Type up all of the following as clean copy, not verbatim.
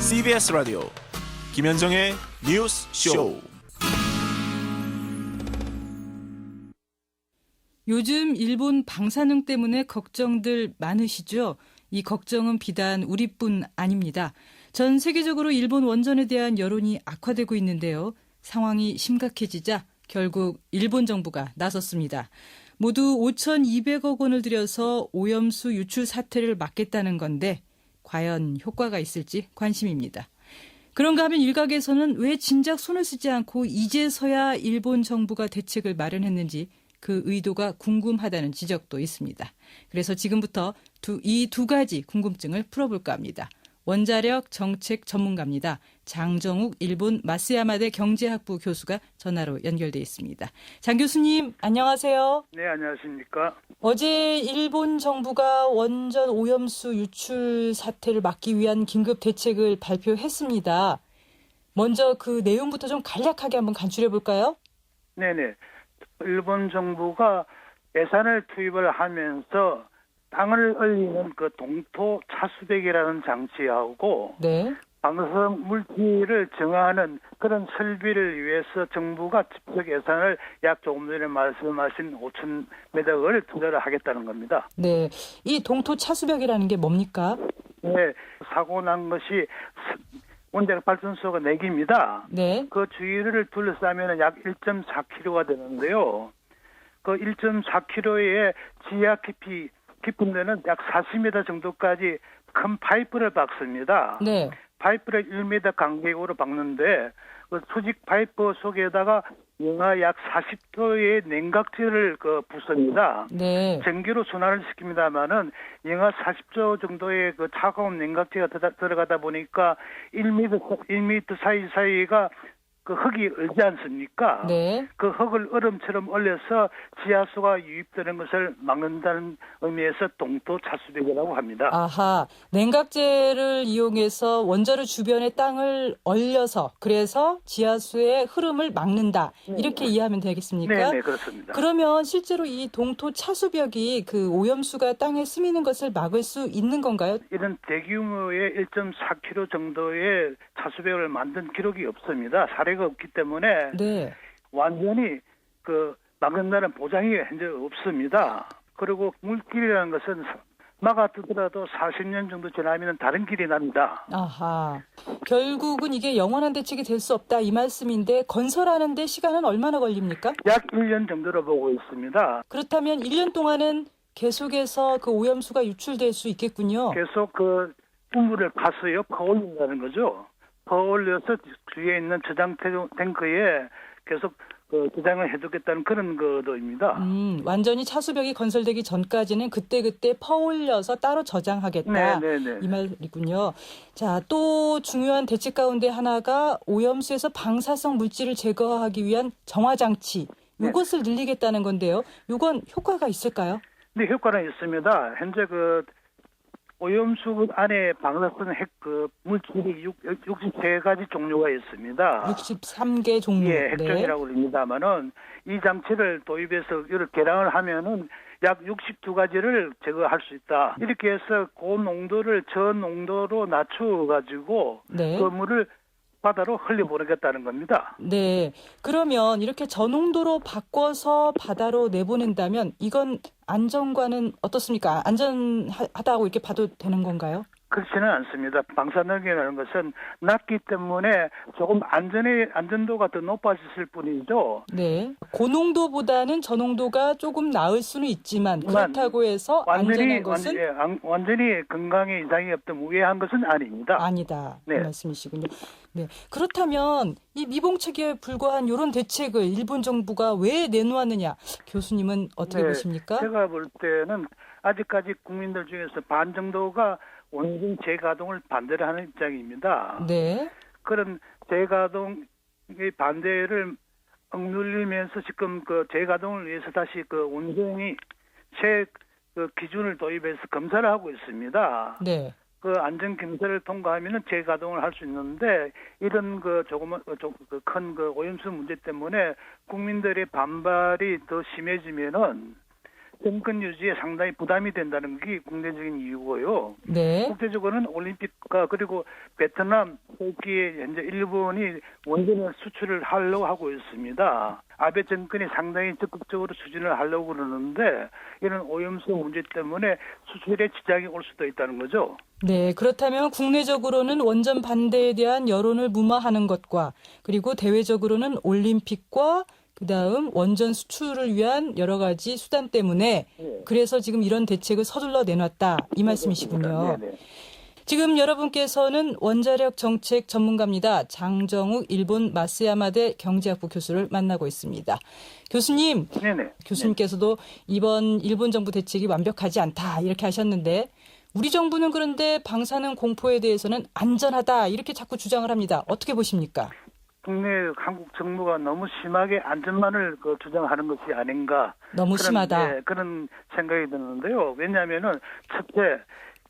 CBS 라디오 김현정의 뉴스 쇼. 요즘 일본 방사능 때문에 걱정들 많으시죠? 이 걱정은 비단 우리뿐 아닙니다. 전 세계적으로 일본 원전에 대한 여론이 악화되고 있는데요. 상황이 심각해지자 결국 일본 정부가 나섰습니다. 모두 5,200억 원을 들여서 오염수 유출 사태를 막겠다는 건데 과연 효과가 있을지 관심입니다. 그런가 하면 일각에서는 왜 진작 손을 쓰지 않고 이제서야 일본 정부가 대책을 마련했는지 그 의도가 궁금하다는 지적도 있습니다. 그래서 지금부터 이 두 가지 궁금증을 풀어볼까 합니다. 원자력 정책 전문가입니다. 장정욱 일본 마쓰야마대 경제학부 교수가 전화로 연결돼 있습니다. 장 교수님 안녕하세요. 네, 안녕하십니까. 어제 일본 정부가 원전 오염수 유출 사태를 막기 위한 긴급 대책을 발표했습니다. 먼저 그 내용부터 좀 간략하게 한번 간추려 볼까요? 네네. 일본 정부가 예산을 투입을 하면서 땅을 얼리는 그 동토 차수백이라는 장치하고 네. 방사성 물질을 정화하는 그런 설비를 위해서 정부가 직접 예산을 약 조금 전에 말씀하신 5,000매덕을 투자를 하겠다는 겁니다. 네. 이 동토 차수벽이라는 게 뭡니까? 네. 사고 난 것이 원자력 발전소가 4개입니다. 네. 그 주위를 둘러싸면 약 1.4km가 되는데요. 그 1.4km의 지하 깊은 데는 약 40m 정도까지 큰 파이프를 박습니다. 네. 파이프를 1m 간격으로 박는데 그 수직 파이프 속에다가 영하 약 40도의 냉각제를 부습니다. 네. 전기로 순환을 시킵니다만은 영하 40도 정도의 그 차가운 냉각제가 들어가다 보니까 1m 사이사이가 그 흙이 얼지 않습니까? 네. 그 흙을 얼음처럼 얼려서 지하수가 유입되는 것을 막는다는 의미에서 동토 차수벽이라고 합니다. 아하. 냉각제를 이용해서 원자로 주변의 땅을 얼려서 그래서 지하수의 흐름을 막는다. 이렇게 이해하면 되겠습니까? 네, 그렇습니다. 그러면 실제로 이 동토 차수벽이 그 오염수가 땅에 스미는 것을 막을 수 있는 건가요? 이런 대규모의 1.4km 정도의 차수벽을 만든 기록이 없습니다. 사례가 없기 때문에 네. 완전히 막는다는 보장이 현재 없습니다. 그리고 물길이라는 것은 막아두더라도 40년 정도 지나면 다른 길이 납니다. 아하. 결국은 이게 영원한 대책이 될 수 없다 이 말씀인데 건설하는데 시간은 얼마나 걸립니까? 약 1년 정도로 보고 있습니다. 그렇다면 1년 동안은 계속해서 그 오염수가 유출될 수 있겠군요. 계속 우물을 가서요 퍼올린다는 거죠. 퍼올려서 주위에 있는 저장 탱크에 계속 저장을 해두겠다는 그런 거도입니다. 완전히 차수벽이 건설되기 전까지는 그때그때 퍼올려서 따로 저장하겠다. 네. 이 말이군요. 자, 또 중요한 대책 가운데 하나가 오염수에서 방사성 물질을 제거하기 위한 정화장치. 이것을 늘리겠다는 건데요. 이건 효과가 있을까요? 네, 효과는 있습니다. 현재 오염수 안에 방사성 물질이 63가지 종류가 있습니다. 63개 종류. 예, 핵종이라고 합니다만은 이 장치를 도입해서 이를 개량을 하면은 약 62가지를 제거할 수 있다. 이렇게 해서 그 농도를 저 농도로 낮춰가지고 네. 그 물을 바다로 흘려보내겠다는 겁니다. 네. 그러면 이렇게 저농도로 바꿔서 바다로 내보낸다면 이건 안전과는 어떻습니까? 안전하다고 이렇게 봐도 되는 건가요? 그렇지는 않습니다. 방사능이라는 것은 낮기 때문에 조금 안전도가 더 높아졌을 뿐이죠. 네. 고농도보다는 저농도가 조금 나을 수는 있지만 그렇다고 해서 안전한 것은 완전히 건강에 이상이 없든 무해한 것은 아닙니다. 아니다. 그 네. 말씀이시군요. 네. 그렇다면 이 미봉책에 불과한 이런 대책을 일본 정부가 왜 내놓았느냐? 교수님은 어떻게 보십니까? 제가 볼 때는 아직까지 국민들 중에서 반 정도가 원전 재가동을 반대를 하는 입장입니다. 네. 그런 재가동의 반대를 억눌리면서 지금 재가동을 위해서 다시 원전이 새 기준을 도입해서 검사를 하고 있습니다. 네. 안전 검사를 통과하면은 재가동을 할 수 있는데 이런 큰 오염수 문제 때문에 국민들의 반발이 더 심해지면은 정권 유지에 상당히 부담이 된다는 게 국내적인 이유고요. 네. 국제적으로는 올림픽과 그리고 베트남, 터키에 현재 일본이 원전을 수출을 하려고 하고 있습니다. 아베 정권이 상당히 적극적으로 추진을 하려고 그러는데 이런 오염수 문제 때문에 수출에 지장이 올 수도 있다는 거죠. 네, 그렇다면 국내적으로는 원전 반대에 대한 여론을 무마하는 것과 그리고 대외적으로는 올림픽과 그다음 원전 수출을 위한 여러 가지 수단 때문에 네. 그래서 지금 이런 대책을 서둘러 내놨다 이 말씀이시군요. 네네. 지금 여러분께서는 원자력 정책 전문가입니다. 장정욱 일본 마쓰야마대 경제학부 교수를 만나고 있습니다. 교수님, 네네. 교수님께서도 이번 일본 정부 대책이 완벽하지 않다 이렇게 하셨는데 우리 정부는 그런데 방사능 공포에 대해서는 안전하다 이렇게 자꾸 주장을 합니다. 어떻게 보십니까? 국내 한국 정부가 너무 심하게 안전만을 주장하는 것이 아닌가. 너무 심하다. 네, 그런 생각이 드는데요. 왜냐하면은 첫째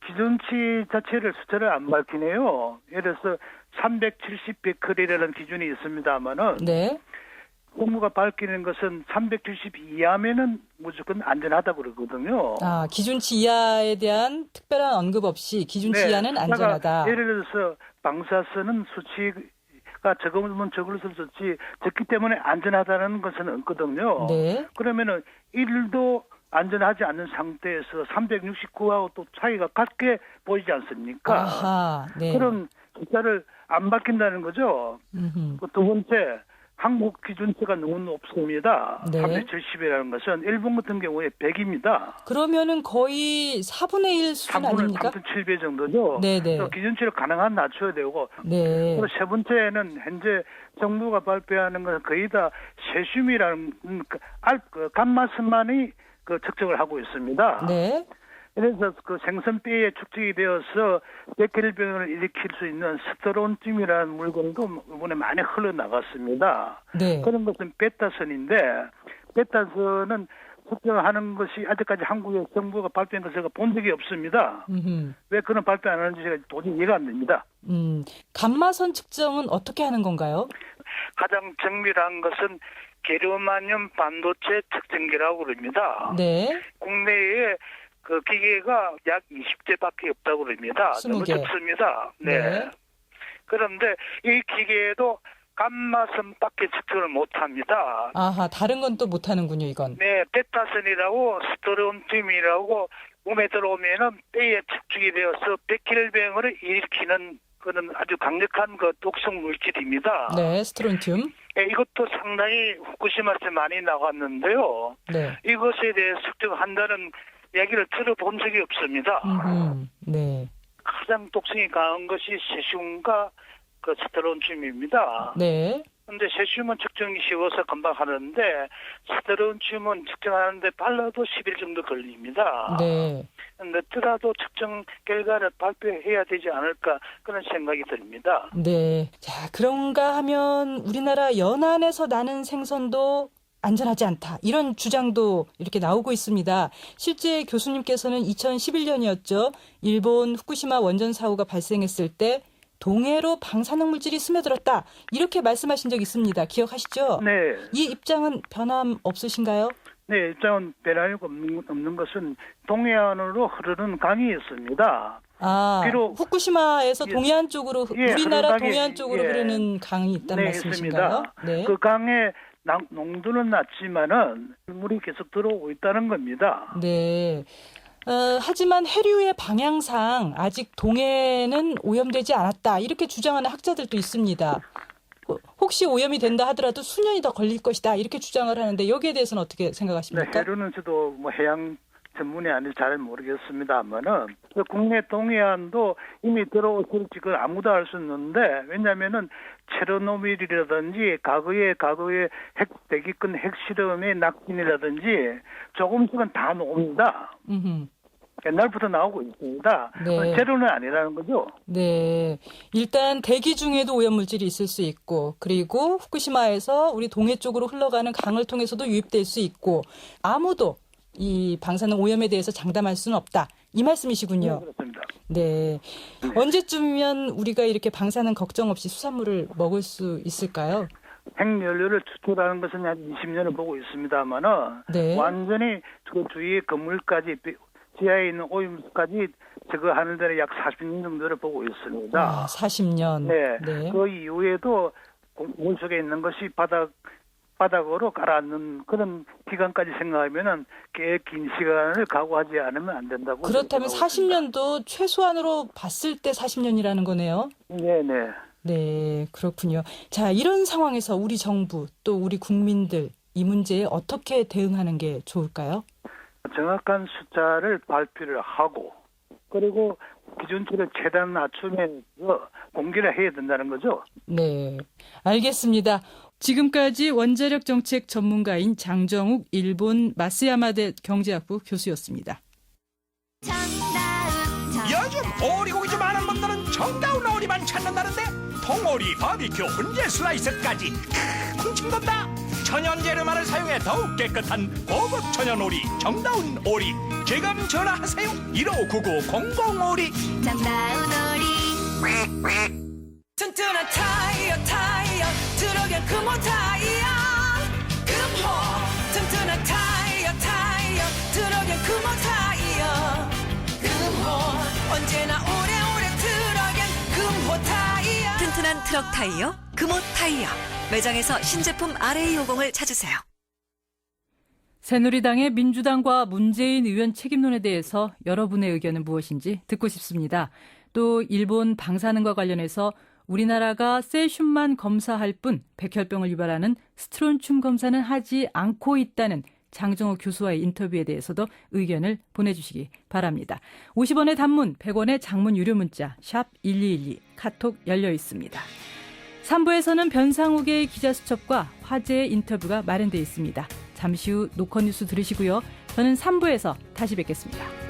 기준치 자체를 숫자를 안 밝히네요. 예를 들어서 370베크렐이라는 기준이 있습니다만은 네. 정부가 밝히는 것은 370 이하면은 무조건 안전하다고 그러거든요. 아, 기준치 이하에 대한 특별한 언급 없이 기준치 네, 이하는 안전하다. 예를 들어서 방사선은 수치가 적으면 적을수록 좋지 적기 때문에 안전하다는 것은 없거든요. 네. 그러면은 1도 안전하지 않는 상태에서 369하고 또 차이가 같게 보이지 않습니까? 아하. 네. 그런 숫자를 안 밝힌다는 거죠. 음흠. 두 번째, 한국 기준치가 너무 높습니다. 네. 370이라는 것은 일본 같은 경우에 100입니다. 그러면은 거의 4분의 1 수준 3분의 아닙니까? 3.7배 정도죠. 네네. 그래서 기준치를 가능한 낮춰야 되고 네. 그리고 세 번째는 현재 정부가 발표하는 것은 거의 다 세슘이라는 감마선만이 측정을 하고 있습니다. 네. 그래서 생선뼈에 축적이 되어서 백혈병을 일으킬 수 있는 스테론튬이라는 물건도 이번에 많이 흘러나갔습니다. 네. 그런 것은 베타선인데 베타선은 측정하는 것이 아직까지 한국의 정부가 발표한 것을 제가 본 적이 없습니다. 음흠. 왜 그런 발표 안 하는지 제가 도저히 이해가 안 됩니다. 감마선 측정은 어떻게 하는 건가요? 가장 정밀한 것은 게르마늄 반도체 측정기라고 그럽니다. 네. 국내에 그 기계가 약 20대밖에 없다고 그럽니다. 너무 20개. 적습니다. 네. 네. 그런데 이 기계에도 감마선밖에 측정을 못합니다. 아하, 다른 건 또 못하는군요, 이건. 네, 베타선이라고 스테론튬이라고 몸에 들어오면은 뼈에 축적이 되어서 백혈병을 일으키는 그런 아주 강력한 독성 물질입니다. 네, 스트론튬. 네, 이것도 상당히 후쿠시마에서 많이 나갔는데요. 네. 이것에 대해 측정한다는 얘기를 들어본 적이 없습니다. 네. 가장 독성이 강한 것이 세슘과 스테론튬입니다. 네. 근데 세슘은 측정이 쉬워서 금방 하는데 스테론튬은 측정하는데 빨라도 10일 정도 걸립니다. 네. 늦더라도 측정 결과를 발표해야 되지 않을까 그런 생각이 듭니다. 네. 자, 그런가 하면 우리나라 연안에서 나는 생선도 안전하지 않다. 이런 주장도 이렇게 나오고 있습니다. 실제 교수님께서는 2011년이었죠. 일본 후쿠시마 원전 사고가 발생했을 때 동해로 방사능 물질이 스며들었다. 이렇게 말씀하신 적 있습니다. 기억하시죠? 네. 이 입장은 변함 없으신가요? 네, 입장은 변함이 없는 것은 동해안으로 흐르는 강이 있습니다. 아, 비록 후쿠시마에서 예, 동해안 쪽으로 예, 우리나라 흐르는 강이, 동해안 쪽으로 예. 흐르는 강이 있다는 네, 말씀이신가요? 있습니다. 네. 그 강의 농도는 낮지만은 물이 계속 들어오고 있다는 겁니다. 네. 하지만 해류의 방향상 아직 동해는 오염되지 않았다. 이렇게 주장하는 학자들도 있습니다. 혹시 오염이 된다 하더라도 수년이 더 걸릴 것이다. 이렇게 주장을 하는데 여기에 대해서는 어떻게 네, 생각하십니까? 해류는 저도 해양 전문이 아니라 잘 모르겠습니다만은 국내 동해안도 이미 들어오실지 그걸 아무도 알 수 없는데 왜냐하면은 체르노빌이라든지 과거의 대기권 핵실험의 낙진이라든지 조금씩은 다 나옵니다. 옛날부터 나오고 있습니다. 네. 제로는 아니라는 거죠. 네. 일단 대기 중에도 오염물질이 있을 수 있고 그리고 후쿠시마에서 우리 동해 쪽으로 흘러가는 강을 통해서도 유입될 수 있고 아무도 이 방사능 오염에 대해서 장담할 수는 없다. 이 말씀이시군요. 네, 그렇습니다. 네. 언제쯤이면 우리가 이렇게 방사능 걱정 없이 수산물을 먹을 수 있을까요? 핵연료를 추출하는 것은 한 20년을 보고 있습니다만은 네. 완전히 그 주위의 건물까지 지하에 있는 오염까지 저거 하는 데는 약 40년 정도를 보고 있습니다. 40년. 네. 그 이후에도 물속에 있는 것이 바닥으로 가라앉는 그런 기간까지 생각하면은 꽤 긴 시간을 각오하지 않으면 안 된다고. 그렇다면 생각하고 40년도 최소한으로 봤을 때 40년이라는 거네요. 네네. 네, 그렇군요. 자, 이런 상황에서 우리 정부 또 우리 국민들 이 문제에 어떻게 대응하는 게 좋을까요? 정확한 숫자를 발표를 하고 그리고 기준치를 최대한 낮추면서 공개를 해야 된다는 거죠. 네, 알겠습니다. 지금까지 원자력 정책 전문가인 장정욱 일본 마쓰야마대 경제학부 교수였습니다. 요즘 오리고기 좀 아는 분들은 정다운 오리만 찾는다는데 통오리, 바비큐, 훈제 슬라이스까지 훔친건다. 천연재료만을 사용해 더욱 깨끗한 고급 천연오리 정다운 오리. 지금 전화하세요. 1599-00오리. 정다운 오리 튼튼한 타이어 들어간 금호 타이어 금호 튼튼한 타이어 들어간 금호 타이어 금호 언제나 오래오래 들어간 금호 타이어 튼튼한 트럭 타이어 금호 타이어 매장에서 신제품 RA50을 찾으세요. 새누리당의 민주당과 문재인 의원 책임론에 대해서 여러분의 의견은 무엇인지 듣고 싶습니다. 또 일본 방사능과 관련해서 우리나라가 세슘만 검사할 뿐 백혈병을 유발하는 스트론튬 검사는 하지 않고 있다는 장정욱 교수와의 인터뷰에 대해서도 의견을 보내주시기 바랍니다. 50원의 단문, 100원의 장문 유료 문자 샵 1212 카톡 열려 있습니다. 3부에서는 변상욱의 기자수첩과 화제의 인터뷰가 마련되어 있습니다. 잠시 후 노컷뉴스 들으시고요. 저는 3부에서 다시 뵙겠습니다.